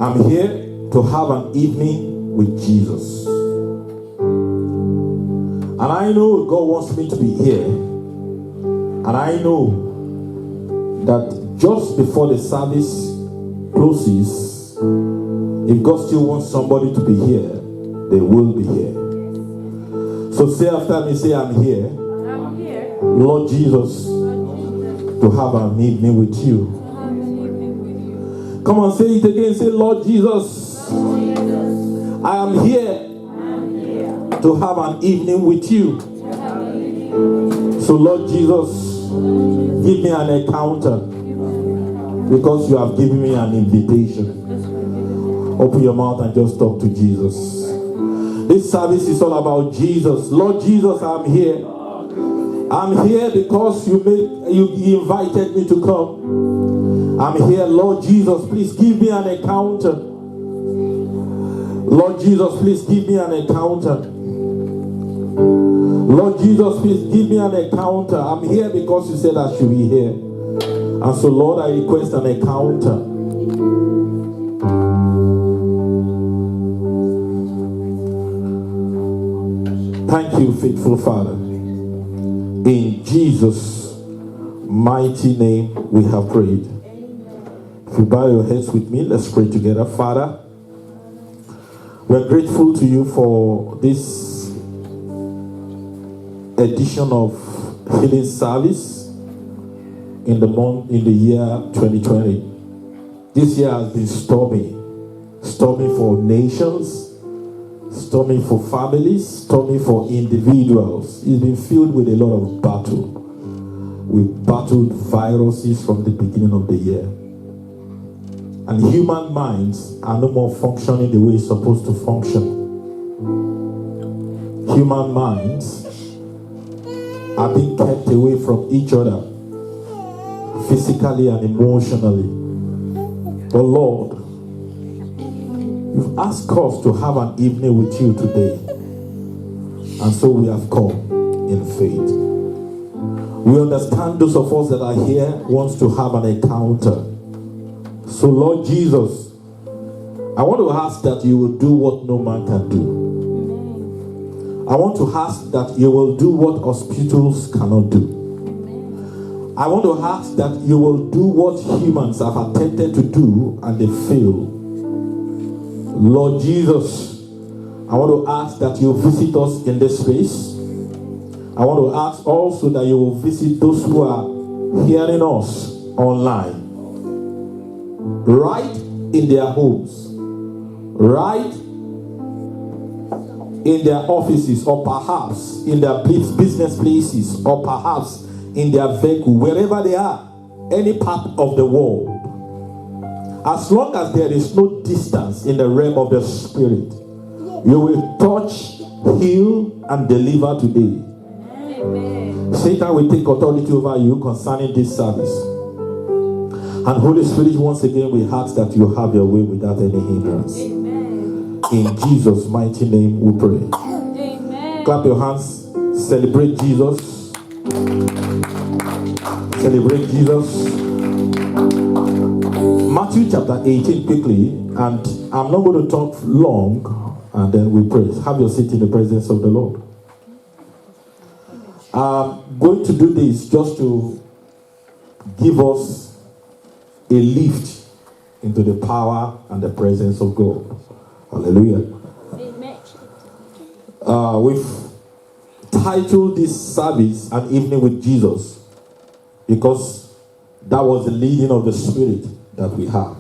I'm here to have an evening with Jesus. And I know God wants me to be here. And I know that just before the service closes, if God still wants somebody to be here, they will be here. So say after me, say, I'm here. I'm here. Lord Jesus, to have an evening with you. Come on, say it again. Say, Lord Jesus, I am here to have an evening with you. So Lord Jesus, give me an encounter because you have given me an invitation. Open your mouth and just talk to Jesus. This service is all about Jesus. Lord Jesus, I'm here. I'm here because you invited me to come. I'm here, Lord Jesus, please give me an encounter. Lord Jesus, please give me an encounter. Lord Jesus, please give me an encounter. I'm here because you said I should be here. And so, Lord, I request an encounter. Thank you, faithful Father. In Jesus' mighty name we have prayed. If you bow your heads with me, let's pray together. Father, we're grateful to you for this edition of healing service in the year 2020. This year has been stormy for nations, stormy for families, stormy for individuals. It's been filled with a lot of battle. We've battled viruses from the beginning of the year. And human minds are no more functioning the way it's supposed to function. Human minds are being kept away from each other, physically and emotionally. But Lord, you've asked us to have an evening with you today. And so we have come in faith. We understand those of us that are here wants to have an encounter. So Lord Jesus, I want to ask that you will do what no man can do. I want to ask that you will do what hospitals cannot do. I want to ask that you will do what humans have attempted to do and they fail. Lord Jesus, I want to ask that you visit us in this space. I want to ask also that you will visit those who are hearing us online. Right in their homes, right in their offices, or perhaps in their business places, or perhaps in their vehicle, wherever they are, any part of the world. As long as there is no distance in the realm of the spirit, you will touch, heal, and deliver today. Amen. Satan will take authority over you concerning this service. And Holy Spirit, once again, we ask that you have your way without any hindrance. Amen. In Jesus' mighty name we pray. Amen. Clap your hands. Celebrate Jesus. Celebrate Jesus. Matthew chapter 18 quickly. And I'm not going to talk long. And then we pray. Have your seat in the presence of the Lord. I'm going to do this just to give us a lift into the power and the presence of God. Hallelujah. Amen. We've titled this service An Evening with Jesus because that was the leading of the Spirit that we have.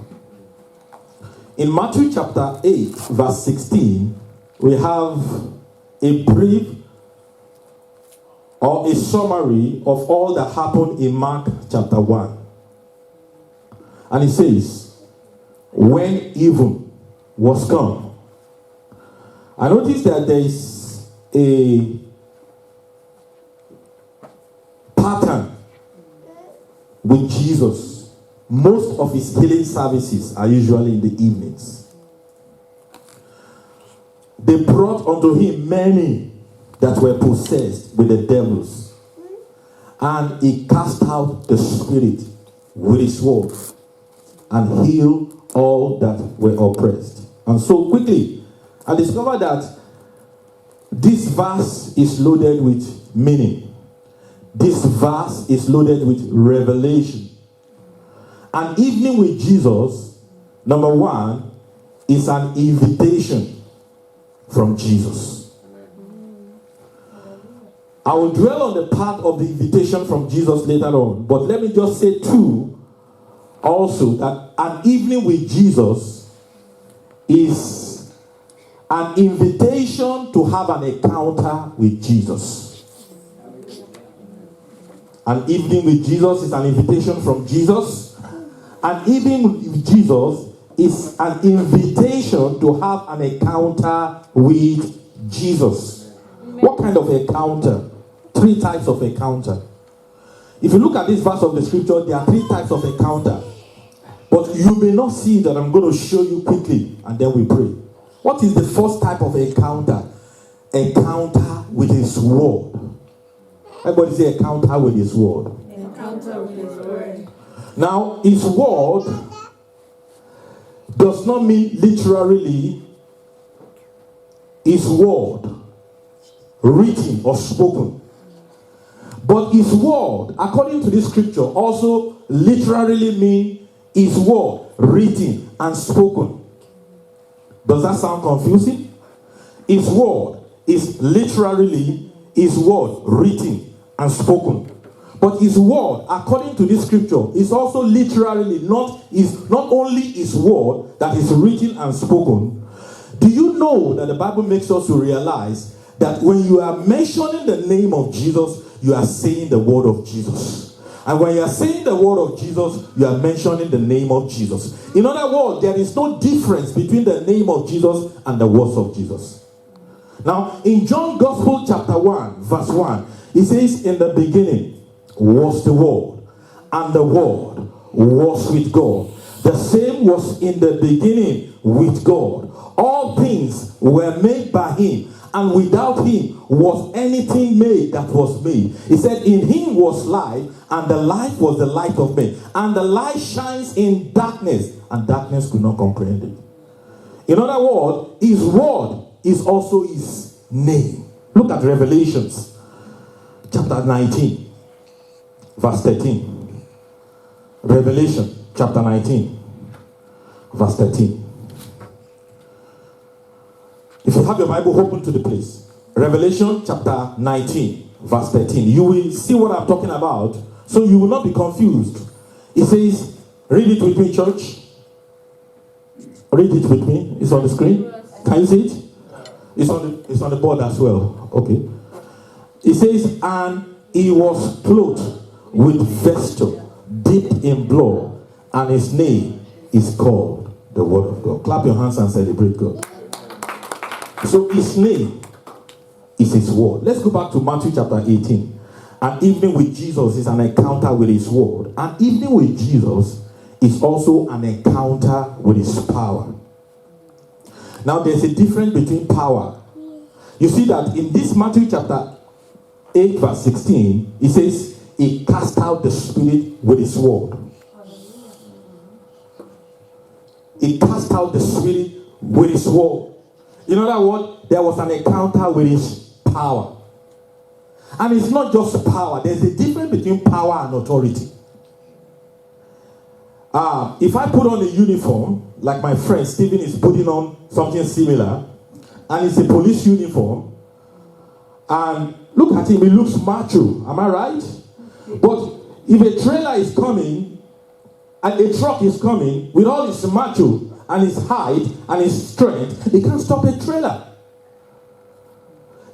In Matthew chapter 8, verse 16, we have a brief or a summary of all that happened in Mark chapter 1. And it says, when even was come. I noticed that there is a pattern with Jesus. Most of his healing services are usually in the evenings. They brought unto him many that were possessed with the devils, and he cast out the spirit with his word. and heal all that were oppressed. And so quickly, I discovered that this verse is loaded with meaning. This verse is loaded with revelation. An evening with Jesus, number one, is an invitation from Jesus. I will dwell on the part of the invitation from Jesus later on, but let me just say too, also, that an evening with Jesus is an invitation to have an encounter with Jesus. An evening with Jesus is an invitation from Jesus. An evening with Jesus is an invitation to have an encounter with Jesus. What kind of encounter? 3 types of encounter. If you look at this verse of the scripture, there are 3 types of encounter. But you may not see that. I'm going to show you quickly, and then we pray. What is the first type of encounter? Encounter with His word. Everybody say encounter with His word. Encounter with His word. Now, His word does not mean literally His word, written or spoken. But His word, according to this scripture, also literally mean His word, written and spoken. Does that sound confusing? His word is literally His word, written and spoken. But His word, according to this scripture, is also literally not only His word that is written and spoken. Do you know that the Bible makes us to realize that when you are mentioning the name of Jesus, you are saying the word of Jesus. And when you are saying the word of Jesus, you are mentioning the name of Jesus. In other words, there is no difference between the name of Jesus and the words of Jesus. Now, in John Gospel chapter 1, verse 1, it says, in the beginning was the Word, and the Word was with God. The same was in the beginning with God. All things were made by Him, and without Him was anything made that was made. He said, in Him was life, and the life was the light of men. And the light shines in darkness, and darkness could not comprehend it. In other words, His word is also His name. Look at Revelations chapter 19, verse 13. Revelation chapter 19, verse 13. If you have your Bible, open to the place. Revelation chapter 19, verse 13. You will see what I'm talking about, so you will not be confused. It says, read it with me, church. Read it with me. It's on the screen. Can you see it? It's on the board as well. Okay. It says, and He was clothed with vesture dipped in blood, and His name is called the Word of God. Clap your hands and celebrate God. So His name is His word. Let's go back to Matthew chapter 18. An evening with Jesus is an encounter with His word. An evening with Jesus is also an encounter with His power. Now there's a difference between power. You see that in this Matthew chapter 8 verse 16, it says, He cast out the spirit with His word. He cast out the spirit with His word. In other words, there was an encounter with His power. And it's not just power. There's a difference between power and authority. If I put on a uniform, like my friend Stephen is putting on something similar, and it's a police uniform, and look at him, he looks macho. Am I right? But if a trailer is coming, and a truck is coming, with all his macho, and his height, and his strength, he can't stop a trailer.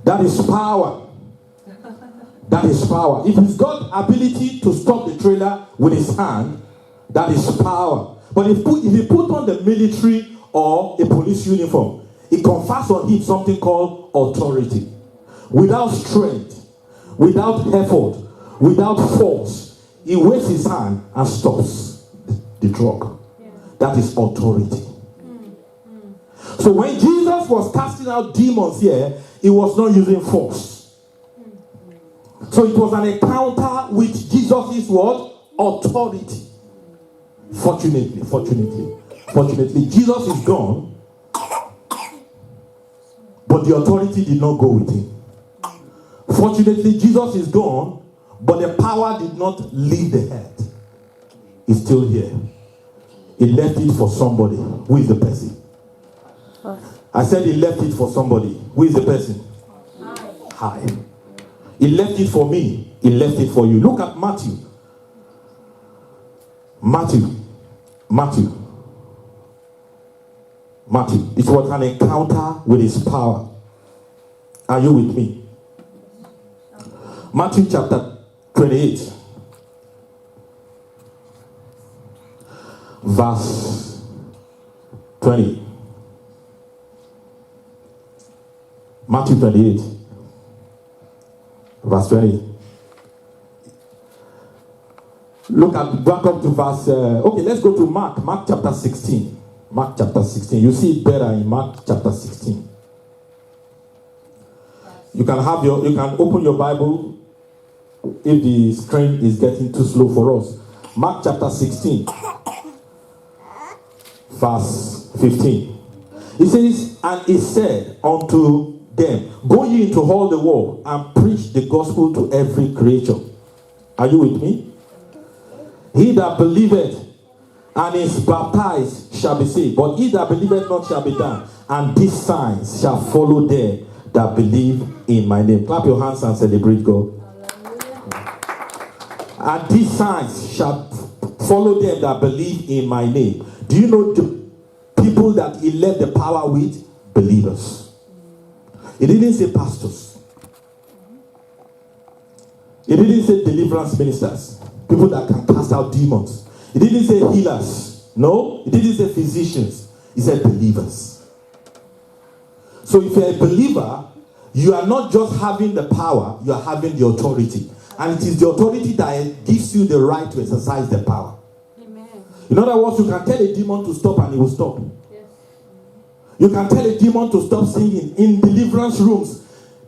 That is power. That is power. If he's got ability to stop the trailer with his hand, that is power. But if he put on the military or a police uniform, it confers on him something called authority. Without strength, without effort, without force, he waves his hand and stops the truck. That is authority. So when Jesus was casting out demons here, He was not using force. So it was an encounter with Jesus' word, authority. Fortunately, Jesus is gone, but the authority did not go with him. Fortunately, Jesus is gone, but the power did not leave the head. It's still here. He left it for somebody. Who is the person? I said he left it for somebody. Who is the person? Hi. He left it for me. He left it for you. Look at Matthew. Matthew. It was an encounter with his power. Are you with me? Matthew chapter 28. Verse 20. Matthew 28. Verse 20. Look at, back up to verse, okay, let's go to Mark chapter 16. Mark chapter 16. You see it better in Mark chapter 16. You can open your Bible if the screen is getting too slow for us. Mark chapter 16, verse 15. It says, and he said unto them, go ye into all the world and preach the gospel to every creature. Are you with me? He that believeth and is baptized shall be saved, but he that believeth not shall be damned. And these signs shall follow them that believe in my name. Clap your hands and celebrate God. And these signs shall follow them that believe in my name. Do you know the people that he left the power with? Believers. He didn't say pastors. He didn't say deliverance ministers. People that can cast out demons. He didn't say healers. No. He didn't say physicians. He said believers. So if you're a believer, you are not just having the power, you are having the authority. And it is the authority that gives you the right to exercise the power. Amen. In other words, you can tell a demon to stop and he will stop. Yes. You can tell a demon to stop singing. In deliverance rooms,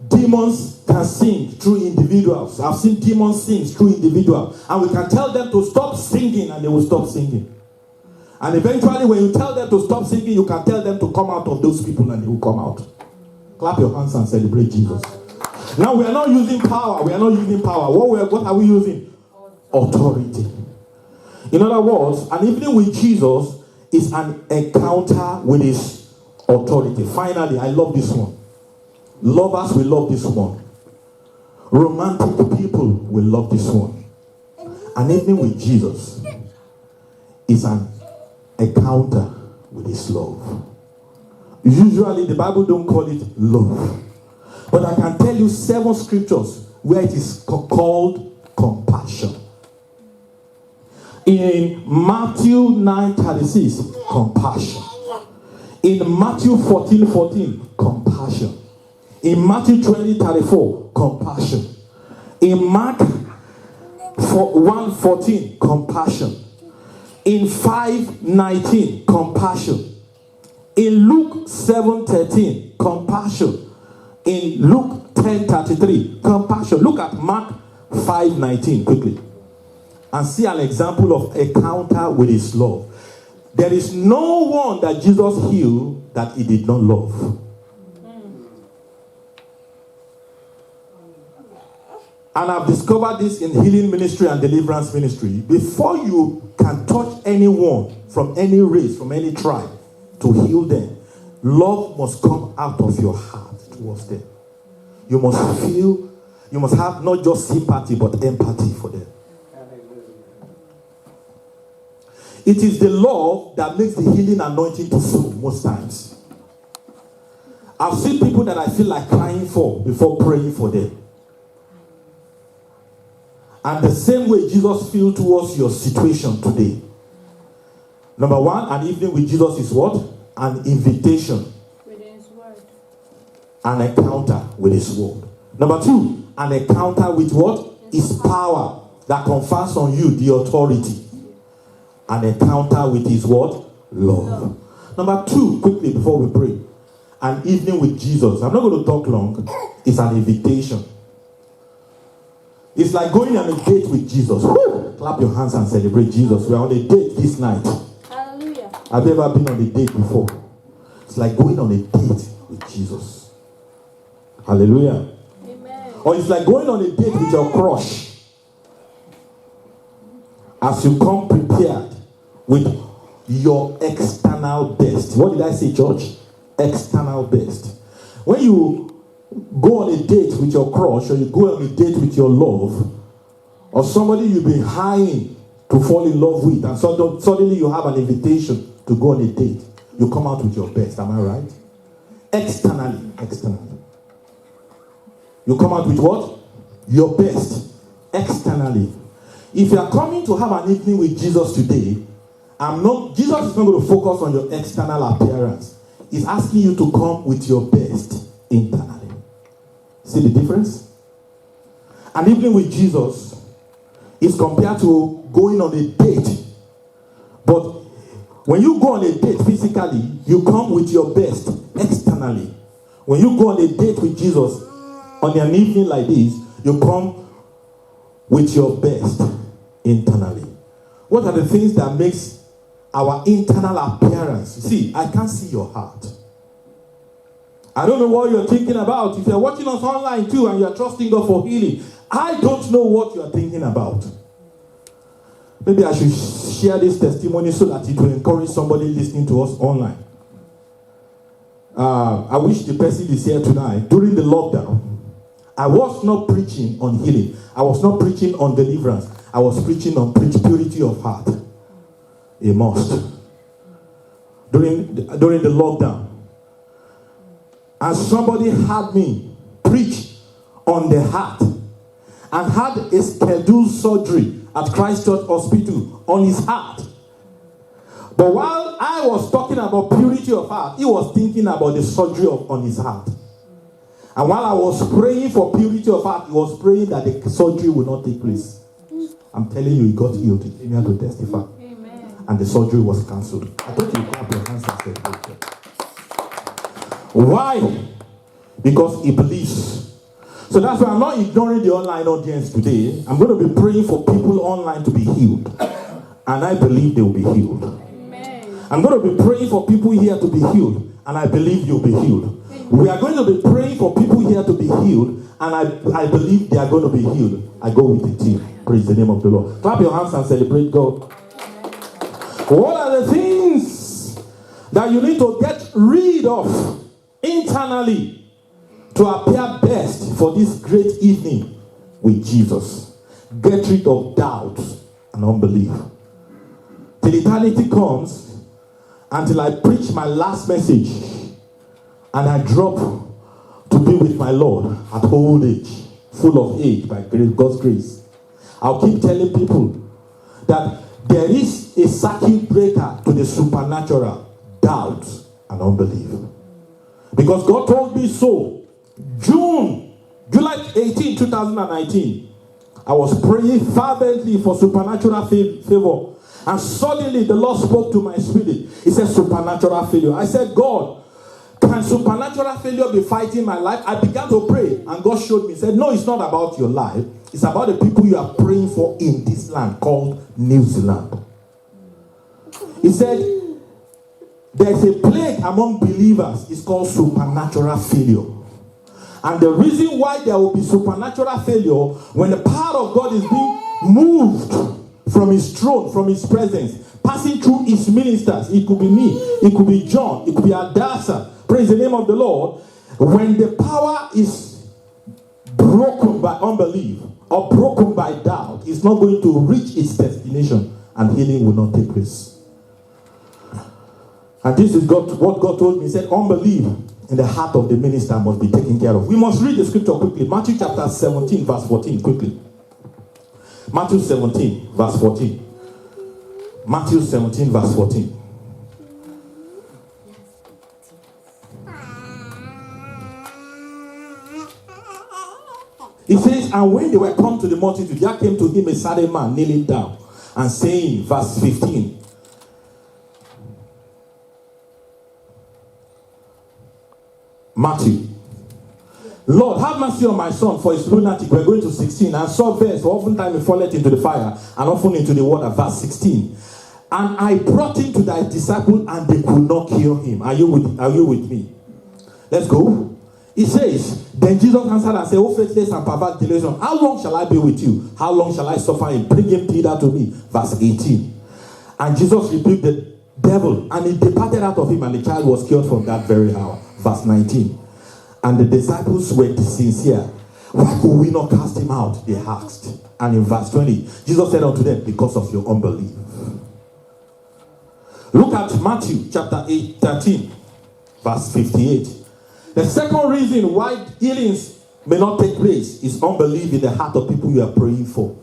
demons can sing through individuals. I've seen demons sing through individuals. And we can tell them to stop singing and they will stop singing. And eventually when you tell them to stop singing, you can tell them to come out of those people and they will come out. Clap your hands and celebrate Jesus. Now we are not using power. We are not using power. What are we using? Authority. In other words, an evening with Jesus is an encounter with his authority. Finally, I love this one. Lovers will love this one. Romantic people will love this one. An evening with Jesus is an encounter with his love. Usually the Bible don't call it love. But I can tell you 7 scriptures where it is called compassion. In Matthew 9:36, compassion. In Matthew 14:14, compassion. In Matthew 20:34, compassion. In Mark 1:14, compassion. In 5:19, compassion. In Luke 7:13, compassion. In Luke 10:33, compassion. Look at Mark 5:19 quickly. And see an example of encounter with his love. There is no one that Jesus healed that he did not love. And I've discovered this in healing ministry and deliverance ministry. Before you can touch anyone from any race, from any tribe, to heal them, love must come out of your heart towards them. You must feel, you must have not just sympathy but empathy for them. It is the love that makes the healing anointing to flow most times. I've seen people that I feel like crying for before praying for them. And the same way Jesus feels towards your situation today. Number one, an evening with Jesus is what? An invitation. With his word. An encounter with his word. Number two, an encounter with what? His power that confers on you the authority. An encounter with his what? Love. Number two, quickly before we pray. An evening with Jesus. I'm not going to talk long. It's an invitation. It's like going on a date with Jesus. Woo! Clap your hands and celebrate Jesus. We are on a date this night. Hallelujah. Have you ever been on a date before? It's like going on a date with Jesus. Hallelujah. Amen. Or it's like going on a date with your crush. As you come prepared with your external best. What did I say, church? External best. When you go on a date with your crush, or you go on a date with your love, or somebody you've been eyeing to fall in love with, and suddenly you have an invitation to go on a date, you come out with your best. Am I right? Externally. You come out with what? Your best. Externally. If you are coming to have an evening with Jesus today, Jesus is not going to focus on your external appearance. He's asking you to come with your best internally. See the difference? An evening with Jesus is compared to going on a date. But when you go on a date physically, you come with your best externally. When you go on a date with Jesus on an evening like this, you come with your best internally. What are the things that makes our internal appearance? You see, I can't see your heart. I don't know what you're thinking about. If you're watching us online too and you're trusting God for healing, I don't know what you're thinking about. Maybe I should share this testimony so that it will encourage somebody listening to us online. I wish the person is here tonight. During the lockdown, I was not preaching on healing. I was not preaching on deliverance. I was preaching on purity of heart. A must. During the lockdown. And somebody had me preach on the heart and had a scheduled surgery at Christ Church Hospital on his heart. But while I was talking about purity of heart, he was thinking about the surgery on his heart. And while I was praying for purity of heart, he was praying that the surgery will not take place. I'm telling you, he got healed. He came here to testify. Amen. And the surgery was cancelled. I thought you clap your hands and celebrate. Why? Because he believes. So that's why I'm not ignoring the online audience today. I'm going to be praying for people online to be healed. And I believe they will be healed. Amen. I'm going to be praying for people here to be healed. And I believe you'll be healed. Amen. We are going to be praying for people here to be healed. And I believe they are going to be healed. I go with the team. Praise the name of the Lord. Clap your hands and celebrate God. What are the things that you need to get rid of internally to appear best for this great evening with Jesus? Get rid of doubt and unbelief. Till eternity comes, until I preach my last message and I drop to be with my Lord at old age, full of age by God's grace, I'll keep telling people that there is a circuit breaker to the supernatural: doubt and unbelief. Because God told me so. July 18, 2019, I was praying fervently for supernatural favor. And suddenly the Lord spoke to my spirit. He said, supernatural failure. I said, God, can supernatural failure be fighting my life? I began to pray, and God showed me. He said, no, it's not about your life. It's about the people you are praying for in this land called New Zealand. He said, there's a plague among believers. It's called supernatural failure. And the reason why there will be supernatural failure, when the power of God is being moved from his throne, from his presence, passing through his ministers. It could be me, it could be John, it could be Adasa. Praise the name of the Lord. When the power is broken by unbelief or broken by doubt, it's not going to reach its destination, and healing will not take place. And this is what God told me. He said, unbelief in the heart of the minister must be taken care of. We must read the scripture quickly. Matthew chapter 17, verse 14, quickly. Matthew 17, verse 14. Matthew 17, verse 14. It says, and when they were come to the multitude, there came to him a certain man kneeling down and saying, verse 15. Matthew Lord, have mercy on my son for his lunatic. We're going to 16. And saw verse, oftentimes he falleth into the fire, and often into the water. Verse 16. And I brought him to thy disciples, and they could not cure him. Are you with me? Let's go. He says, then Jesus answered and said, O faithless and perverse generation, how long shall I be with you? How long shall I suffer him? Bring him hither to me. Verse 18. And Jesus rebuked the devil, and he departed out of him, and the child was cured from that very hour. Verse 19. And the disciples were sincere. Why could we not cast him out? They asked. And in verse 20, Jesus said unto them, because of your unbelief. Look at Matthew chapter 13, verse 58. The second reason why healings may not take place is unbelief in the heart of people you are praying for.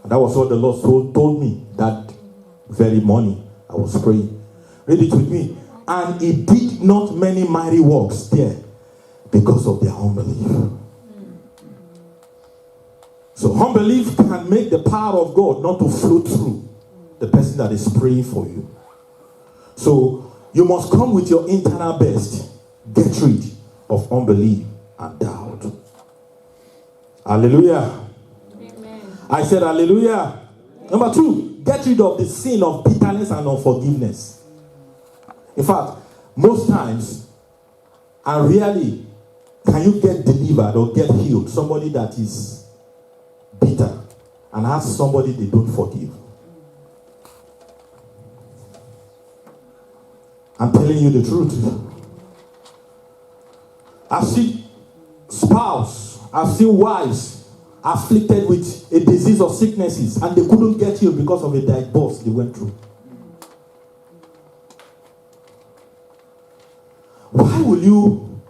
And that was what the Lord told me that very morning I was praying. Read it with me. And he did not many mighty works there because of their unbelief. So unbelief can make the power of God not to flow through the person that is praying for you. So you must come with your internal best. Get rid of unbelief and doubt. Hallelujah. Amen. I said hallelujah. Number 2, get rid of the sin of bitterness and unforgiveness. In fact, most times, and rarely, can you get delivered or get healed somebody that is bitter and has somebody they don't forgive. I'm telling you the truth. I've seen spouse, I've seen wives afflicted with a disease of sicknesses, and they couldn't get healed because of a divorce they went through. Why will you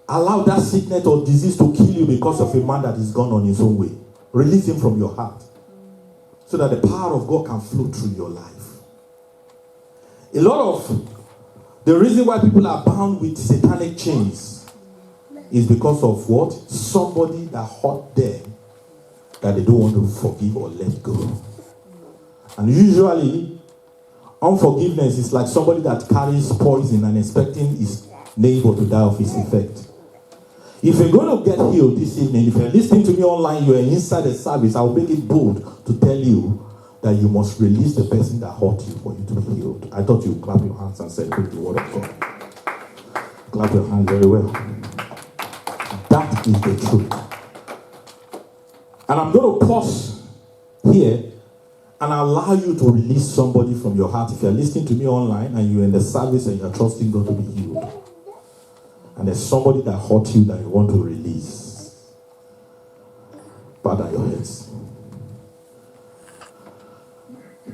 allow that sickness or disease to kill you because of a man that is gone on his own way? Release him from your heart so that the power of God can flow through your life. A lot of the reason why people are bound with satanic chains is because of what? Somebody that hurt them that they don't want to forgive or let go. And usually, unforgiveness is like somebody that carries poison and expecting his neighbor to die of his effect. If you're going to get healed this evening, if you're listening to me online, you are inside the service, I will make it bold to tell you that you must release the person that hurt you for you to be healed. I thought you would clap your hands and celebrate the word of God. Clap your hands very well. That is the truth. And I'm going to pause here and allow you to release somebody from your heart. If you're listening to me online and you're in the service and you're trusting God to be healed, and there's somebody that hurt you that you want to release, bow down your heads.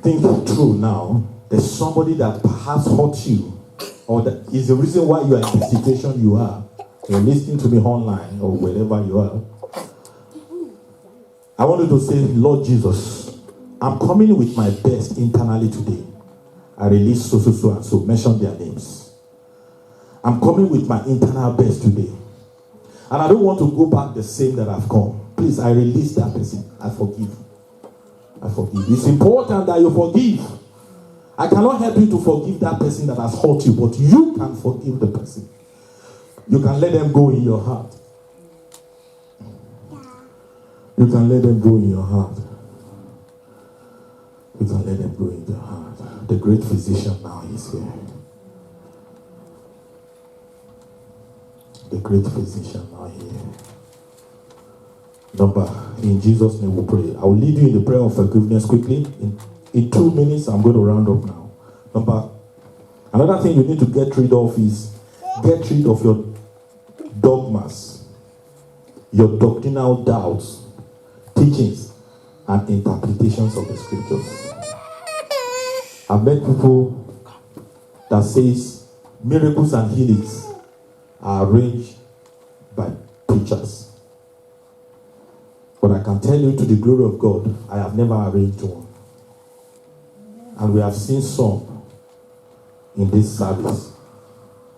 Think through now. There's somebody that perhaps hurt you, or that is the reason why you are in the situation you are. You're listening to me online or wherever you are. I want you to say, Lord Jesus, I'm coming with my best internally today. I release so and so. Mention their names. I'm coming with my internal best today. And I don't want to go back the same that I've come. Please, I release that person. I forgive. I forgive. It's important that you forgive. I cannot help you to forgive that person that has hurt you, but you can forgive the person. You can let them go in your heart. You can let them go in your heart. You can let them go in your heart. The great physician now is here. The great physician now here. Number, in Jesus' name we pray. I will lead you in the prayer of forgiveness quickly. In 2 minutes, I'm going to round up now. Number, another thing you need to get rid of is get rid of your dogmas, your doctrinal doubts, teachings, and interpretations of the scriptures. I've met people that says miracles and healings are arranged by preachers. But I can tell you, to the glory of God, I have never arranged one. And we have seen some in this service,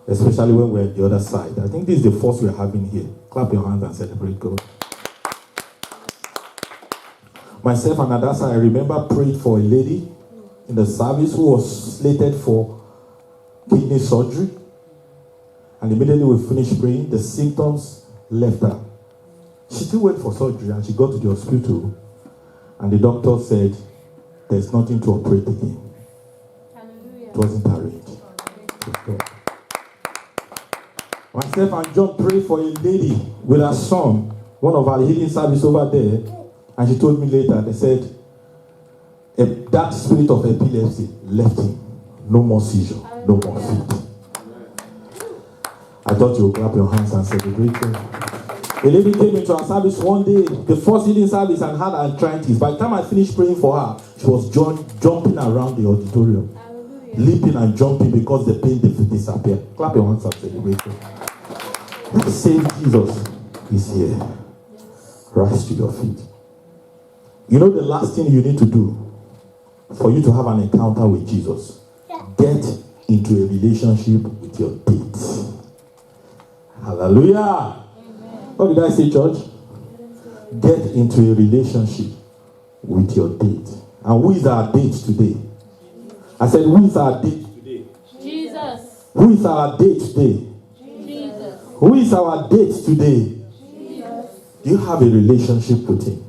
especially when we're on the other side. I think this is the first we're having here. Clap your hands and celebrate God. Myself and Adasa, I remember prayed for a lady in the service who was slated for kidney surgery. And immediately we finished praying, the symptoms left her. She still went for surgery and she got to the hospital. And the doctor said, there's nothing to operate again. Hallelujah. It wasn't arranged. Myself and John prayed for a lady with her son, one of our healing service over there, and she told me later, they said, that spirit of epilepsy left him. No more seizure, no more fit. I thought you would clap your hands and celebrate it. A lady came into our service one day, the first healing service, and had arthritis. By the time I finished praying for her, she was jumping around the auditorium, leaping and jumping because the pain disappeared. Clap your hands and celebrate it. Let's say Jesus is here. Rise to your feet. You know the last thing you need to do for you to have an encounter with Jesus? Get into a relationship with your date. Hallelujah. Amen. What did I say, church? Get into a relationship with your date. And who is our date today? I said, who is our date today? Jesus. Who is our date today? Jesus. Who is our date today? Jesus. Do you have a relationship with him?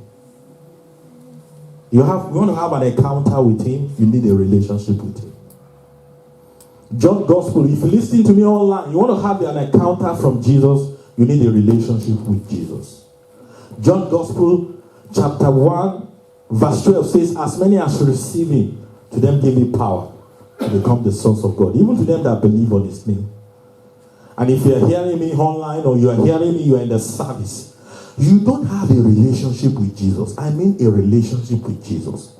You want to have an encounter with him, you need a relationship with him. John Gospel, if you listen to me online, you want to have an encounter from Jesus, you need a relationship with Jesus. John Gospel, chapter 1, verse 12 says, as many as receive him, to them give me power to become the sons of God, even to them that believe on his name. And if you are hearing me online or you are hearing me, you are in the service, you don't have a relationship with Jesus. I mean a relationship with Jesus.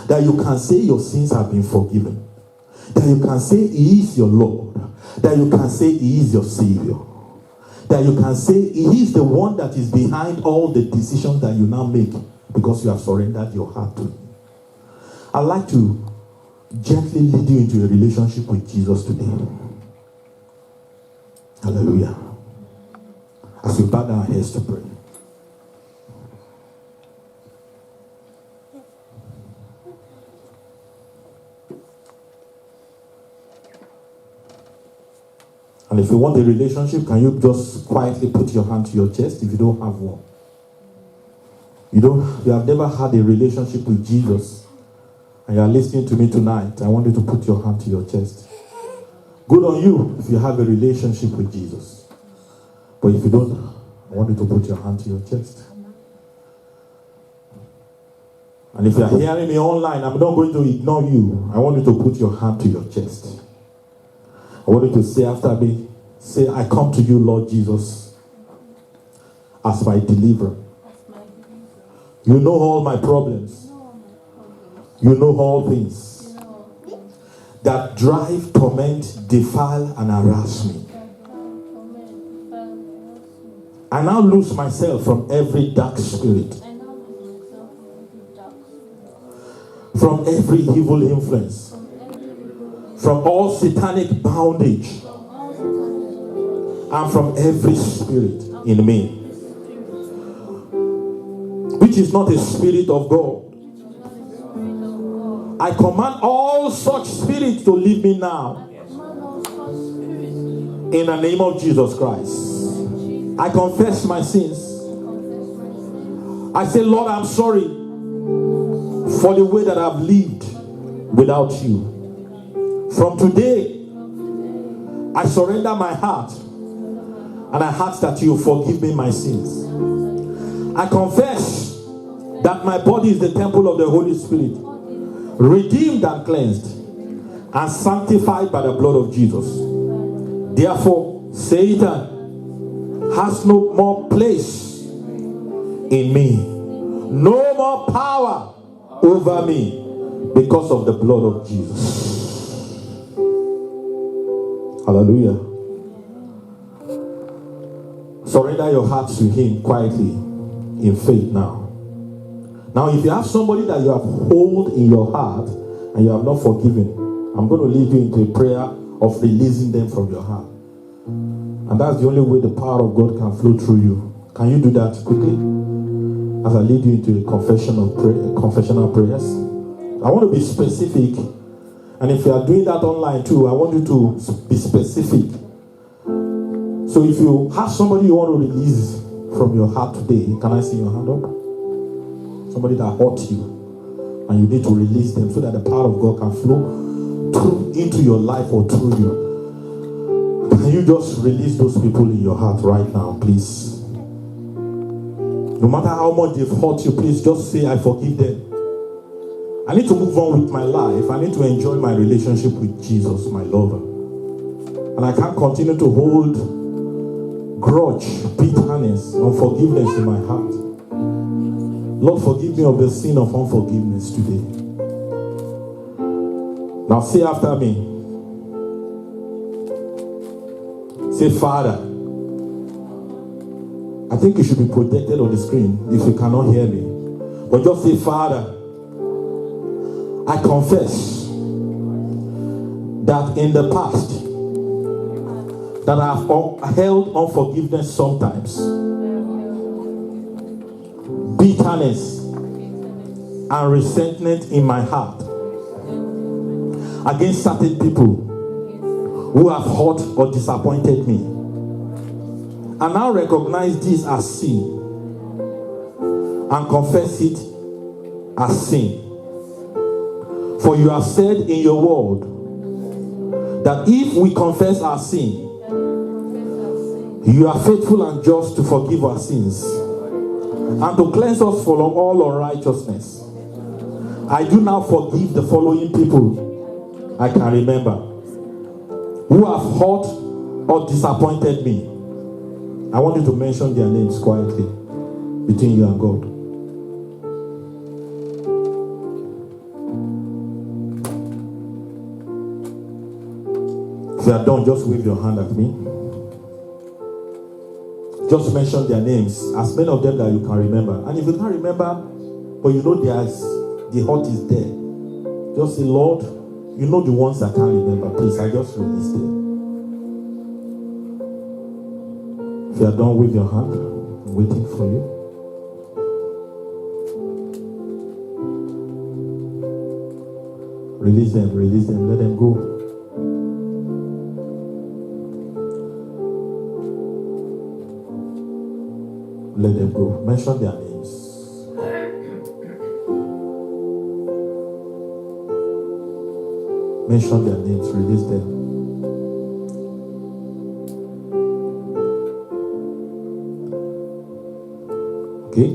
That you can say your sins have been forgiven. That you can say he is your Lord. That you can say he is your Savior. That you can say he is the one that is behind all the decisions that you now make because you have surrendered your heart to him. I'd like to gently lead you into a relationship with Jesus today. Hallelujah. As we bow down our heads to pray. And if you want a relationship, can you just quietly put your hand to your chest if you don't have one? You have never had a relationship with Jesus, and you are listening to me tonight, I want you to put your hand to your chest. Good on you if you have a relationship with Jesus. But if you don't, I want you to put your hand to your chest. And if you are hearing me online, I'm not going to ignore you. I want you to put your hand to your chest. I want you to say after me, say, I come to you, Lord Jesus, as my deliverer. You know all my problems. You know all things that drive, torment, defile, and harass me. I now lose myself from every dark spirit, from every evil influence, from all satanic bondage, and from every spirit in me, which is not a spirit of God. I command all such spirits to leave me now. In the name of Jesus Christ. I confess my sins. I say, Lord, I'm sorry for the way that I've lived without you. From today, I surrender my heart, and I ask that you forgive me my sins. I confess that my body is the temple of the Holy Spirit, redeemed and cleansed, and sanctified by the blood of Jesus. Therefore, Satan has no more place in me, no more power over me, because of the blood of Jesus. Hallelujah. Surrender your hearts to him quietly in faith now. Now, if you have somebody that you have hold in your heart and you have not forgiven, I'm going to lead you into a prayer of releasing them from your heart. And that's the only way the power of God can flow through you. Can you do that quickly? As I lead you into a confessional prayers. I want to be specific. And if you are doing that online too, I want you to be specific. So if you have somebody you want to release from your heart today, can I see your hand up? Somebody that hurt you, and you need to release them so that the power of God can flow into your life or through you. Can you just release those people in your heart right now, please? No matter how much they've hurt you, please just say, I forgive them. I need to move on with my life. I need to enjoy my relationship with Jesus, my lover. And I can't continue to hold grudge, bitterness, unforgiveness in my heart. Lord, forgive me of the sin of unforgiveness today. Now say after me. Say, Father. I think it should be projected on the screen if you cannot hear me. But just say, Father, I confess that in the past that I have held unforgiveness sometimes, bitterness and resentment in my heart against certain people who have hurt or disappointed me. I now recognize this as sin and confess it as sin. For you have said in your word that if we confess our sin, you are faithful and just to forgive our sins and to cleanse us from all unrighteousness. I do now forgive the following people I can remember who have hurt or disappointed me. I want you to mention their names quietly between you and God. If you are done, just wave your hand at me. Just mention their names, as many of them that you can remember. And if you can't remember, but you know the hurt is there, just say, Lord, you know the ones I can't remember. Please, I just release them. If you are done, wave your hand. I'm waiting for you. Release them, let them go. Let them go. Mention their names. Mention their names, release them. Okay?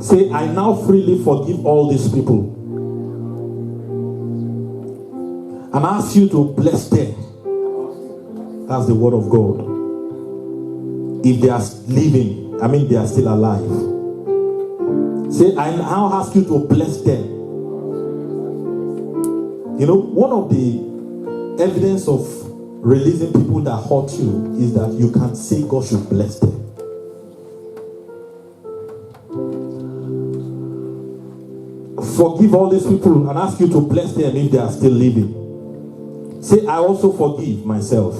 Say, I now freely forgive all these people and ask you to bless them. That's the word of God. If they are living, they are still alive. Say, I now ask you to bless them. You know, one of the evidence of releasing people that hurt you is that you can say God should bless them. Forgive all these people and ask you to bless them if they are still living. Say, I also forgive myself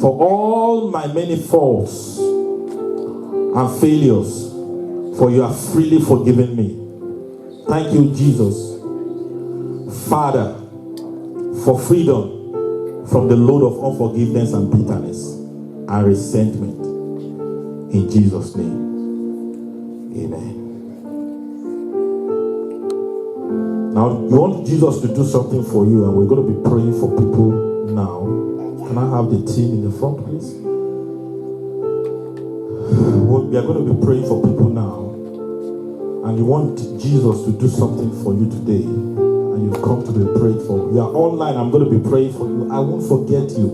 for all my many faults and failures, for you have freely forgiven me. Thank you, Jesus. Father, for freedom from the load of unforgiveness and bitterness and resentment. In Jesus' name, amen. Now, you want Jesus to do something for you, and we're going to be praying for people now. Can I have the team in the front, please? We are going to be praying for people now, and you want Jesus to do something for you today, and you've come to be prayed for. You are online, I'm going to be praying for you. I won't forget you.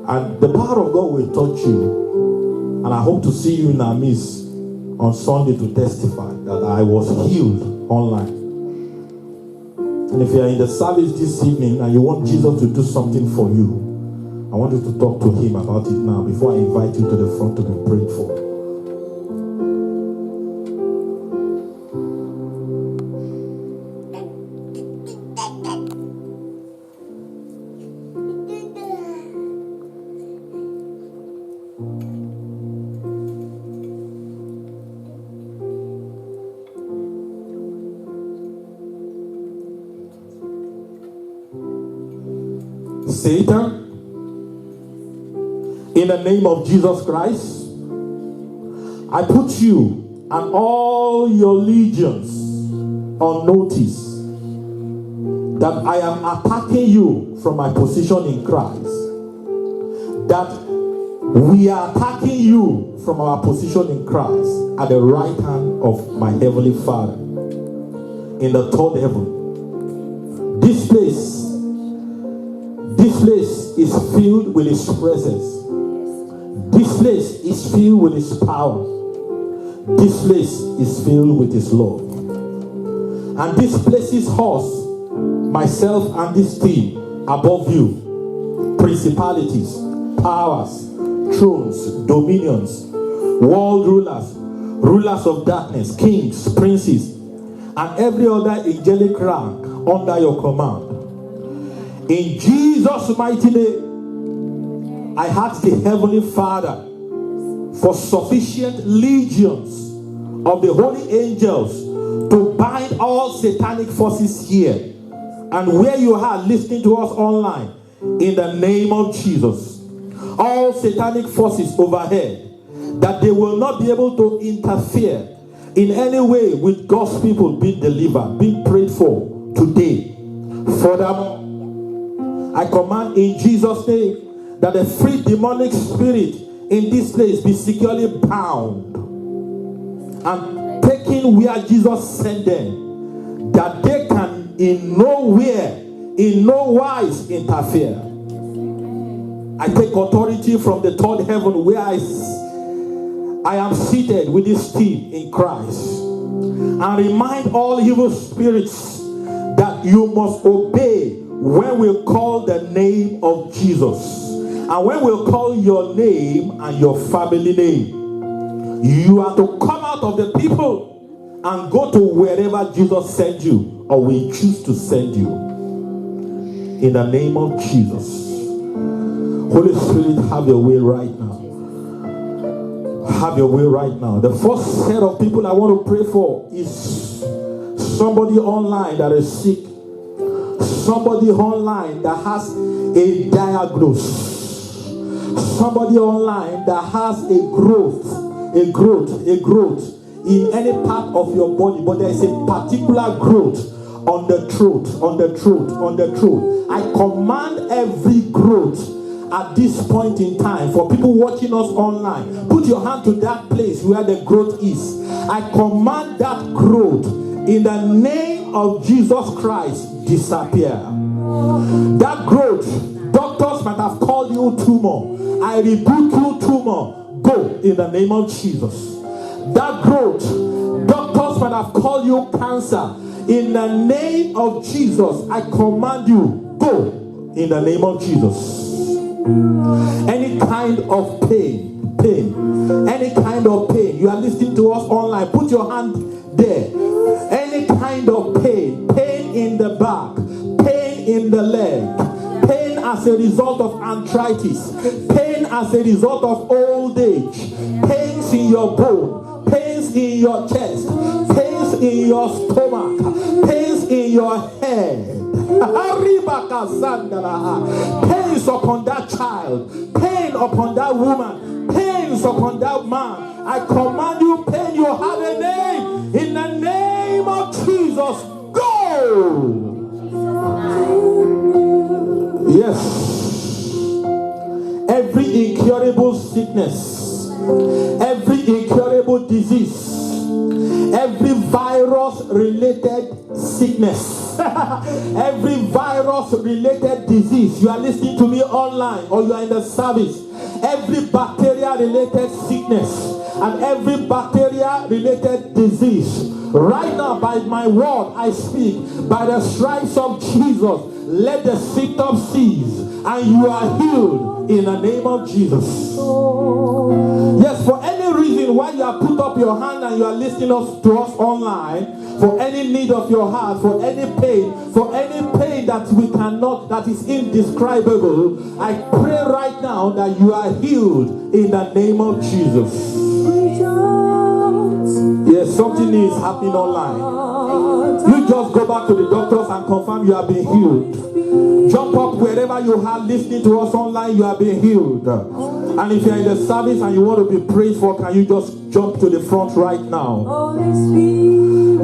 And the power of God will touch you, and I hope to see you in our midst on Sunday to testify that I was healed online. And if you are in the service this evening and you want Jesus to do something for you, I want you to talk to him about it now before I invite you to the front to be prayed for. Satan, In the name of Jesus Christ, I put you and all your legions on notice that I am attacking you from my position in Christ. That we are attacking you from our position in Christ at the right hand of my heavenly Father in the third heaven. This place is filled with His presence. This place is filled with His power. This place is filled with His love. And this places us, myself and this team, above you. Principalities, powers, thrones, dominions, world rulers, rulers of darkness, kings, princes, and every other angelic rank under your command. In Jesus' mighty name, I ask the Heavenly Father for sufficient legions of the holy angels to bind all satanic forces here and where you are listening to us online, in the name of Jesus. All satanic forces overhead, that they will not be able to interfere in any way with God's people being delivered, being prayed for today. Furthermore, I command in Jesus' name that the free demonic spirit in this place be securely bound and taken where Jesus sent them, that they can in no wise interfere. I take authority from the third heaven where I am seated with this team in Christ, and remind all evil spirits that you must obey when we call the name of Jesus. And when we call your name and your family name, you are to come out of the people and go to wherever Jesus sent you or will choose to send you. In the name of Jesus. Holy Spirit, have your way right now. Have your way right now. The first set of people I want to pray for is somebody online that is sick. Somebody online that has a diagnosis. Somebody online that has a growth in any part of your body, but there is a particular growth on the throat. I command every growth at this point in time. For people watching us online, put your hand to that place where the growth is. I command that growth in the name of Jesus Christ, disappear. That growth, doctors might have called you tumor. I rebuke you, tumor. Go in the name of Jesus. That growth, doctors might have called you cancer. In the name of Jesus, I command you, go in the name of Jesus. Any kind of pain, any kind of pain. You are listening to us online. Put your hand there. Any kind of pain in the back, pain in the leg, pain as a result of arthritis, pain as a result of old age, pains in your bone, pains in your chest, pains in your stomach, pains in your head. Pains upon that child, pain upon that woman, pains upon that man. I command you, pain, you have a name. In the name of Jesus, go. Yes. Every incurable sickness, every incurable disease, every virus-related sickness, every virus-related disease. You are listening to me online or you are in the service. Every bacteria-related sickness and every bacteria-related disease. Right now, by my word, I speak. By the stripes of Jesus, let the symptoms cease, and you are healed in the name of Jesus. Yes, for any reason why you have put up your hand and you are listening to us online, for any need of your heart, for any pain that we cannot, that is indescribable, I pray right now that you are healed in the name of Jesus. Yes, something is happening online. You just go back to the doctors and confirm you have been healed. Jump up wherever you are listening to us online, you are being healed. And if you are in the service and you want to be prayed for, can you just jump to the front right now?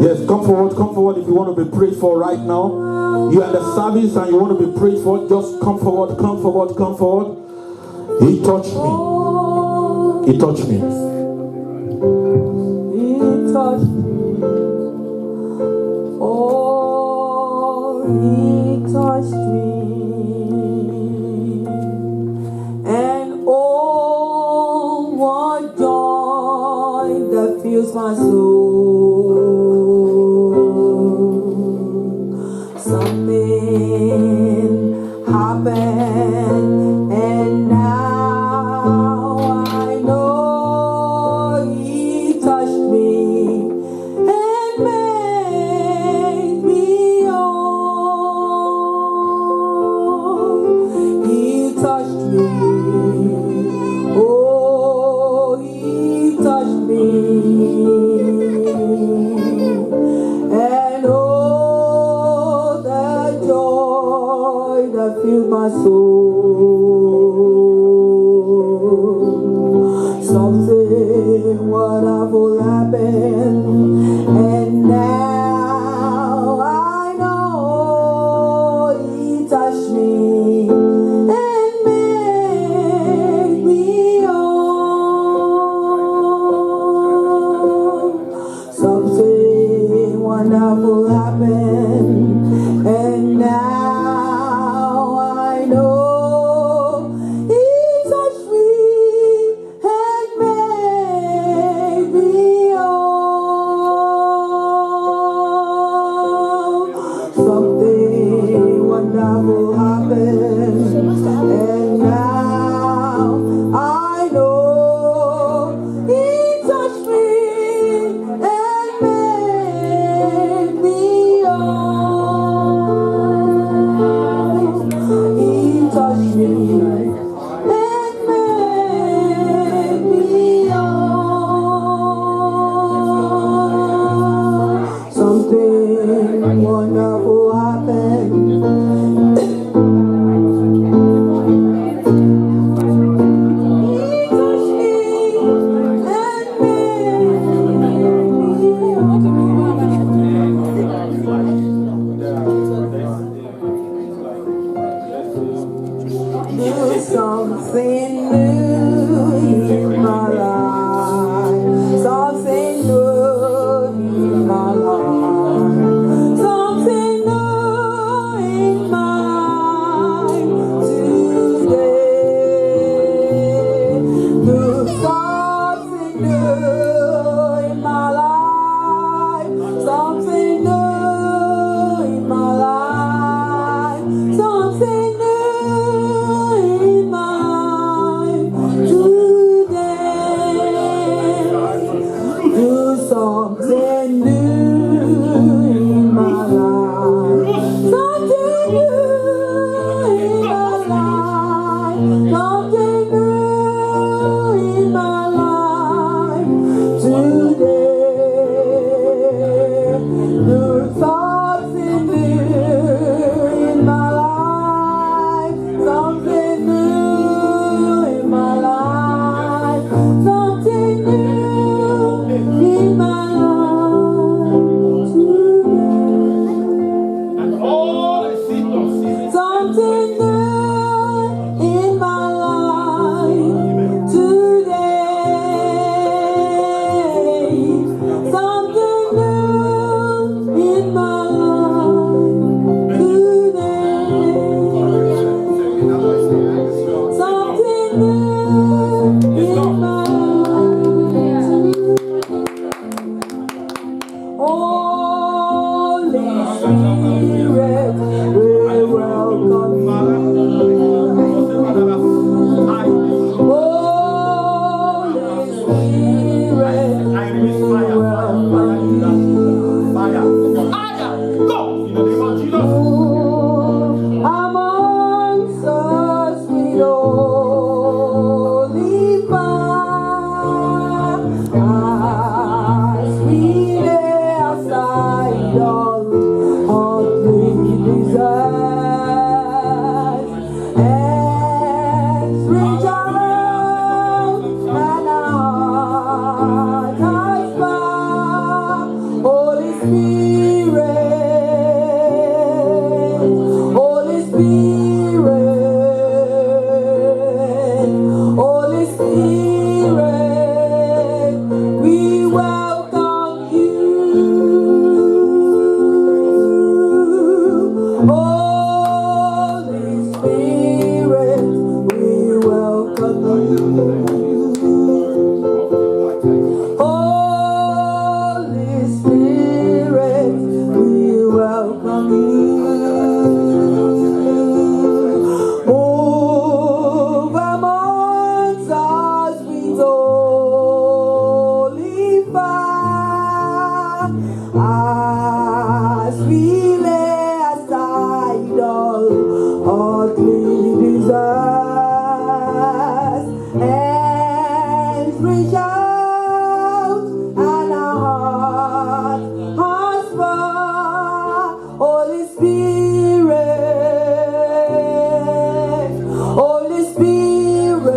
Yes, come forward if you want to be prayed for right now. You are in the service and you want to be prayed for, just come forward. He touched me. He touched me. He touched me. Oh, he touched me. And oh, what joy that fills my soul. Something happened, and now I know he touched me and made me whole. He touched me. Oh, he touched me. And oh, the joy that filled my soul. Something wonderful happened, and now I know he touched me and made me whole. Something wonderful happened, and now I know he touched me and made me whole. Something wonderful happened, and now I know he touched me and made me whole. Holy Spirit, we welcome you. Holy Spirit, we welcome you. Move amongst us with holy fire as we lay aside all earthly desires and reach out and our heart has far. Holy Spirit, Holy Spirit,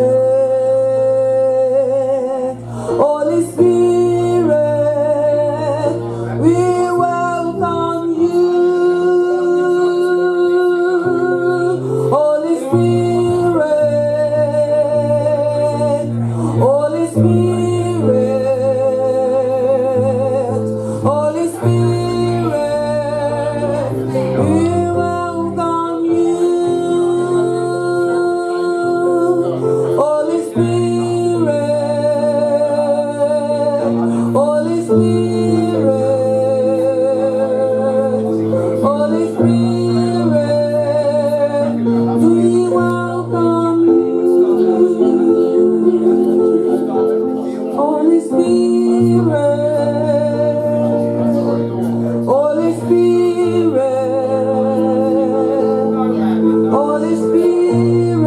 Holy Spirit, we welcome you. Holy Spirit, Holy Spirit, Holy Spirit, we welcome you. Holy Spirit, Holy Spirit, Holy Spirit, we welcome you. Holy Spirit, Holy Spirit, Holy Spirit,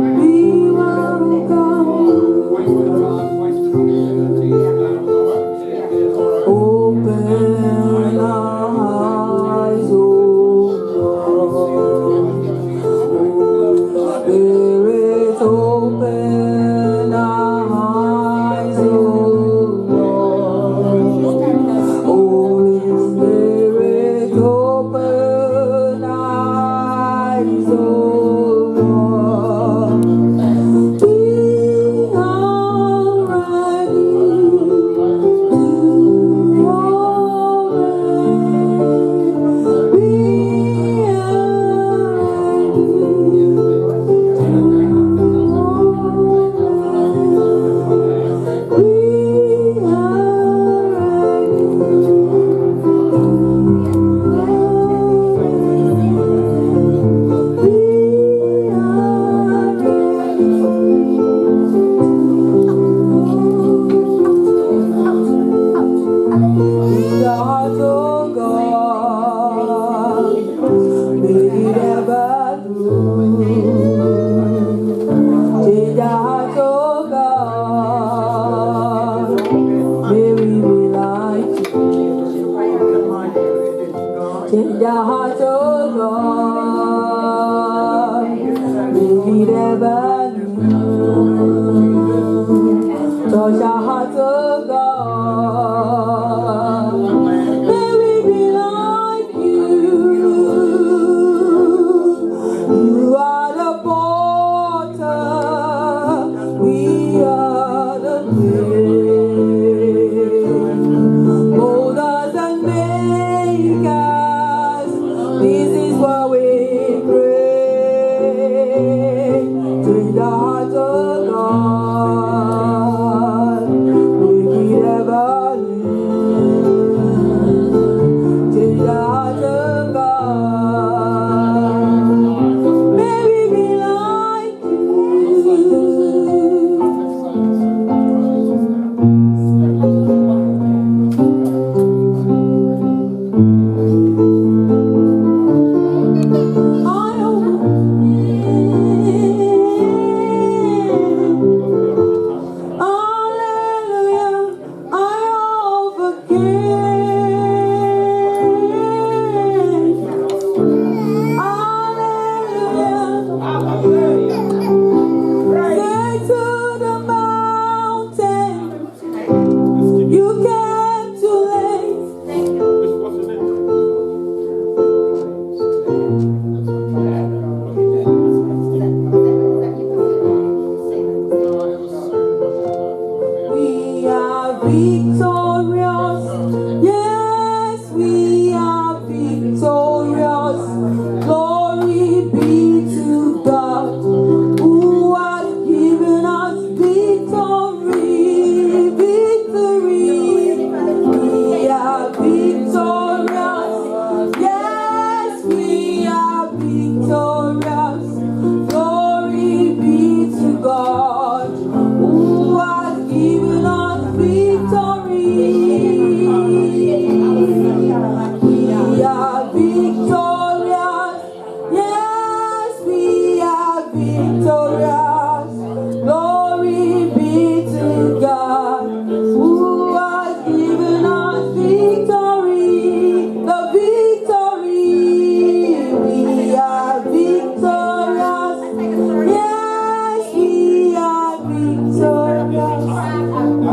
we welcome you. Open our eyes, O Lord. Spirit, open our eyes, O Lord. Holy Spirit, open our eyes, O Lord. We are ready to obey. We Change our hearts, oh God, make it ever new. Touch our hearts, oh God, may we be like you. You are the potter, we are the clay. Mold us and make us. This is what we pray. Change our hearts, oh God, make it ever new. Change our hearts, oh God, may we be like you. I victorious. Yes, we are victorious. Glory be to God who has given us victory. The victory. We are victorious. Yes, we are victorious.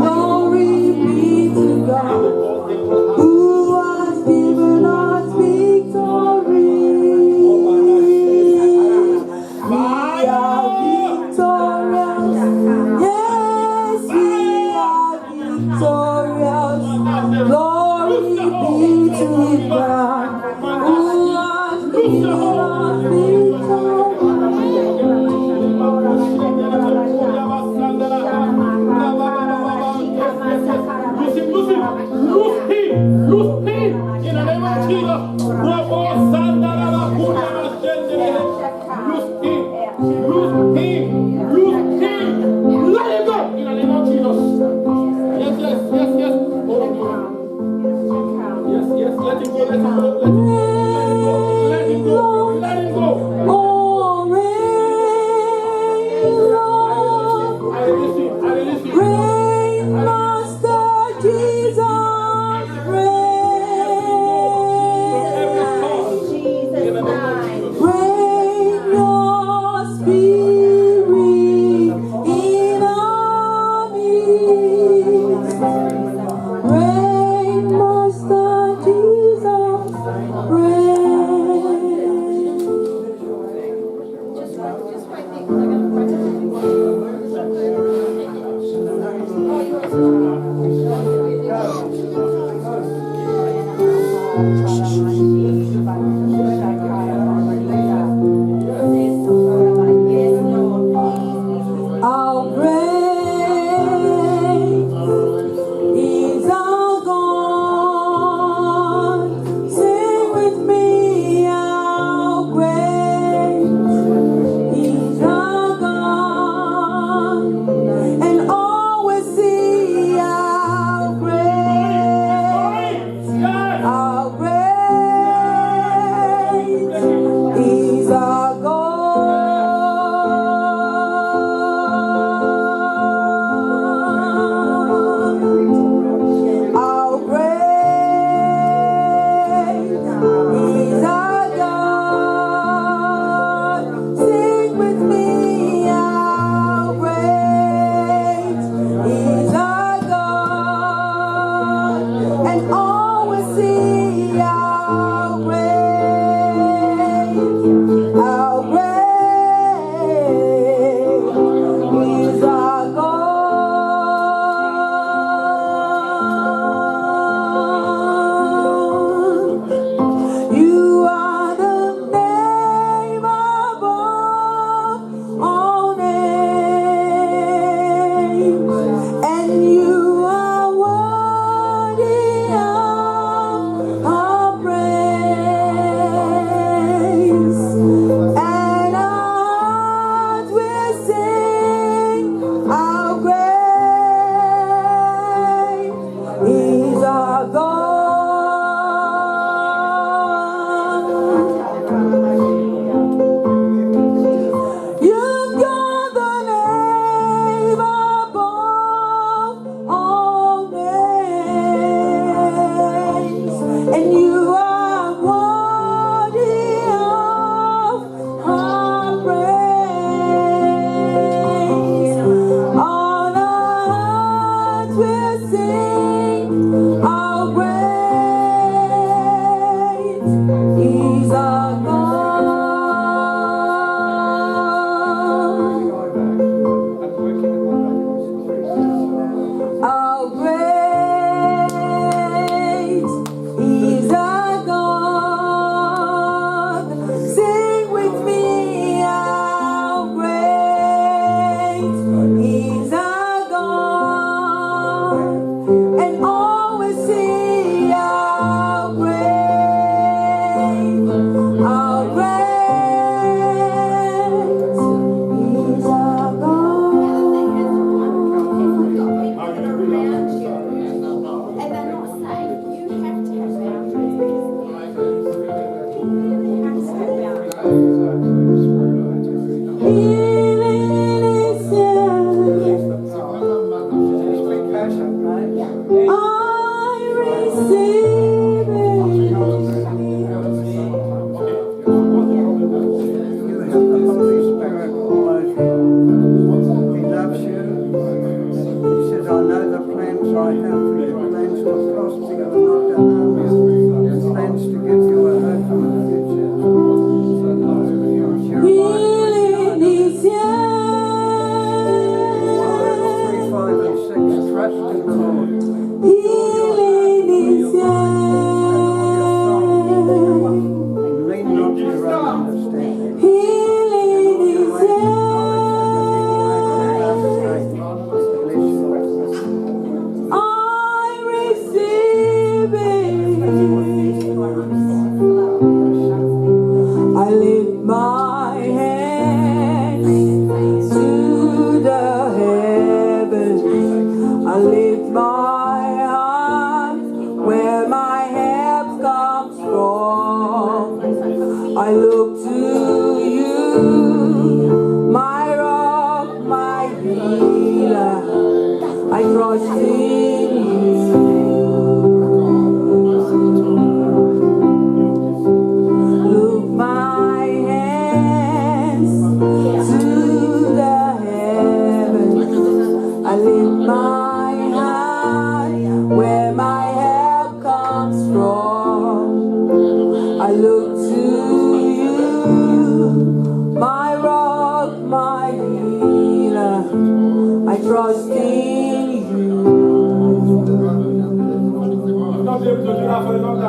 Glory be to God who has given us victory. We are victorious. Yes, we are victorious. Glory be to God who has given us Loose him in the name of Jesus. Robo Sandara Bakuna Mashendere. Loose him. Let him go in the name of Jesus. Yes. Yes. Let him go. Let him go. Oh, reign, Lord. I release him. Reign, Master Jesus, reign.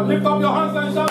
Lift up your hands and shout.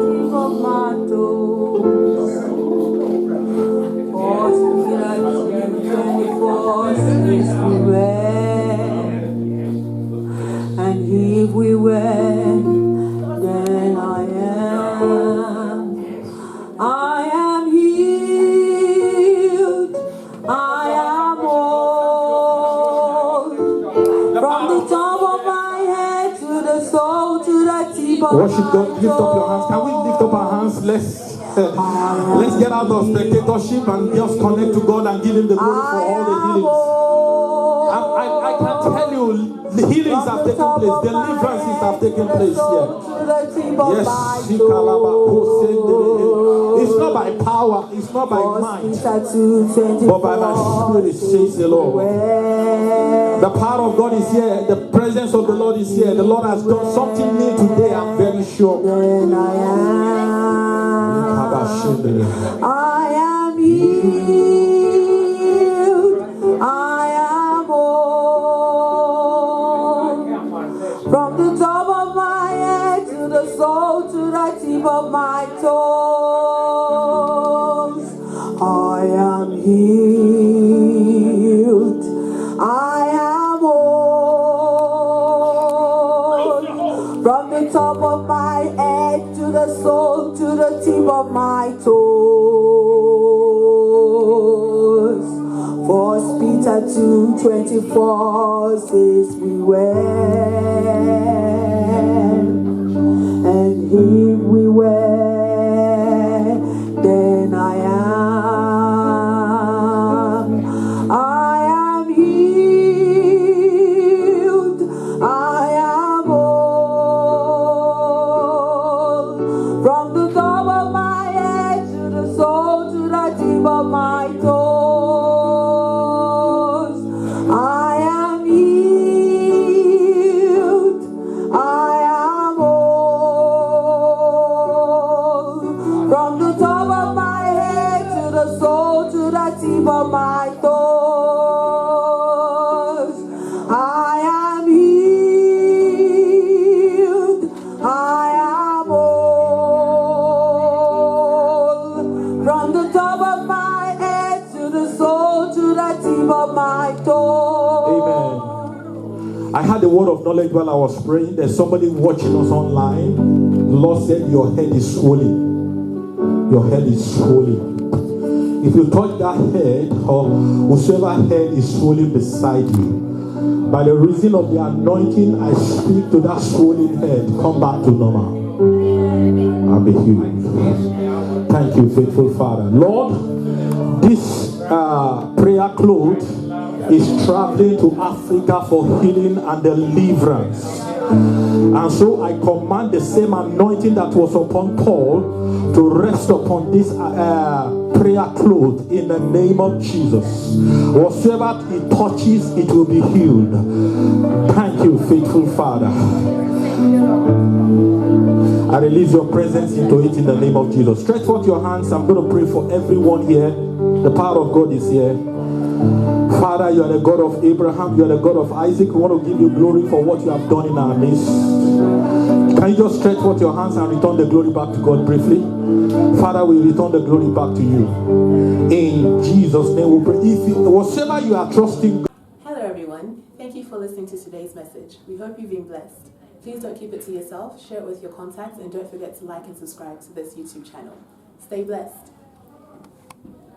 tip of my toes. For Spirit at 24 says we were. And if we were, then I am healed, I am whole. From the top of my head to the sole, to the tip of Worship my God. Lift up your hands. Can we lift up our hands? Let's get out of spectatorship and just connect to God and give Him the glory for all the healings. I can tell you, the healings have taken place, deliverances have taken place here. Yes, it's not by power, it's not by might, but by my spirit, says the Lord. The power of God is here, the presence of the Lord is here. The Lord has done something new today, I'm very sure. I am healed, I am whole. From the top of my head to the sole, to the tip of my toes, I am healed, I am whole. From the top of my head to the sole, to the tip of my toes. 1 Peter 2:24 says we were. And if we were, then I am healed, I am whole. From the top of my head to the sole, to the tip of my toes, I am healed, I am whole. From the top of my head to the sole, to the tip of my toes, I am healed, I am whole. From the top of my head to the sole, to the tip of my toes. Amen. I had a word of knowledge while I was praying. There's somebody watching us online. The Lord said, your head is swollen. Your head is swollen. If you touch that head, or whosoever head is swollen beside you, by the reason of the anointing, I speak to that swollen head. Come back to normal. I'll be healed. Thank you, faithful Father. Lord, this prayer cloth is traveling to Africa for healing and deliverance. And so I command the same anointing that was upon Paul to rest upon this prayer cloth in the name of Jesus. Whatsoever it touches, it will be healed. Thank you, faithful Father. I release your presence into it in the name of Jesus. Stretch forth your hands. I'm going to pray for everyone here. The power of God is here. Father, you are the God of Abraham, you are the God of Isaac. We want to give you glory for what you have done in our midst. Can you just stretch forth your hands and return the glory back to God briefly? Father, we return the glory back to you. In Jesus' name we pray. Whatever you are trusting God. Hello everyone, thank you for listening to today's message. We hope you've been blessed. Please don't keep it to yourself, share it with your contacts, and don't forget to like and subscribe to this YouTube channel. Stay blessed.